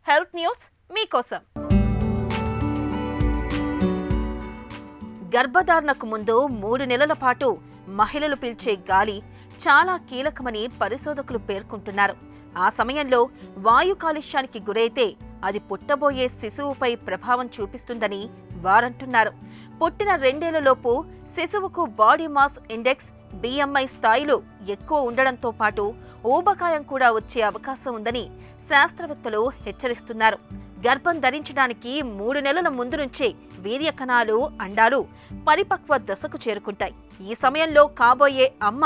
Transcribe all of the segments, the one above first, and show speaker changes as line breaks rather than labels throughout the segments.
Health news మీకోసం. గర్భధారణకు ముందు 3 నెలల పాటు మహిళలు పీల్చే గాలి చాలా కీలకమని పరిశోధకులు పేర్కొంటున్నారు. ఆ సమయంలో వాయు కాలుష్యానికి గురైతే అది పుట్టబోయే శిశువుపై ప్రభావం చూపిస్తుందని వారంటున్నారు. పుట్టిన 2 ఏళ్లలోపు శిశువుకు బాడీ మాస్ ఇండెక్స్ BMI స్థాయిలు ఎక్కువ ఉండడంతో పాటు ఊబకాయం కూడా వచ్చే అవకాశం ఉందని శాస్త్రవేత్తలు హెచ్చరిస్తున్నారు. గర్భం ధరించడానికి 3 నెలల ముందు నుంచే వీర్య కణాలు, అండాలు పరిపక్వ దశకు చేరుకుంటాయి. ఈ సమయంలో కాబోయే అమ్మ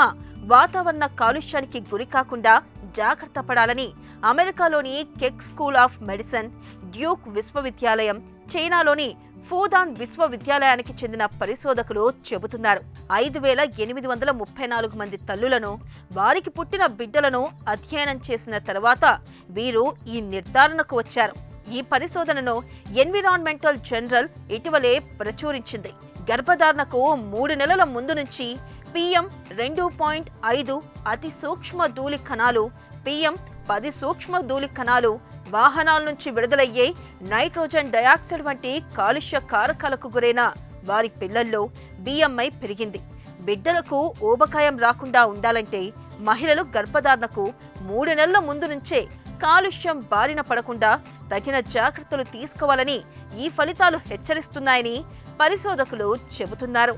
వాతావరణ కాలుష్యానికి గురి కాకుండా జాగ్రత్త పడాలని అమెరికాలోని కెక్ స్కూల్ ఆఫ్ మెడిసిన్, డ్యూక్ విశ్వవిద్యాలయం, చైనాలోని ఫూదాన్ విశ్వవిద్యాలయానికి చెందిన పరిశోధకులు చెబుతున్నారు. 5,834 మంది తల్లులను, వారికి పుట్టిన బిడ్డలను అధ్యయనం చేసిన తర్వాత వీరు ఈ నిర్ధారణకు వచ్చారు. ఈ పరిశోధనను ఎన్విరాన్మెంటల్ జర్నల్ ఇటీవలే ప్రచురించింది. గర్భధారణకు 3 నెలల ముందు నుంచి PM2.5 అతి సూక్ష్మ ధూళి కణాలు, PM10 సూక్ష్మ ధూళి కణాలు, వాహనాల నుంచి విడుదలయ్యే నైట్రోజన్ డయాక్సైడ్ వంటి కాలుష్య కారకాలకు గురైన వారి పిల్లల్లో BMI పెరిగింది. బిడ్డలకు ఊబకాయం రాకుండా ఉండాలంటే మహిళలు గర్భధారణకు 3 నెలల ముందు నుంచే కాలుష్యం బారిన పడకుండా తగిన జాగ్రత్తలు తీసుకోవాలని ఈ ఫలితాలు హెచ్చరిస్తున్నాయని పరిశోధకులు చెబుతున్నారు.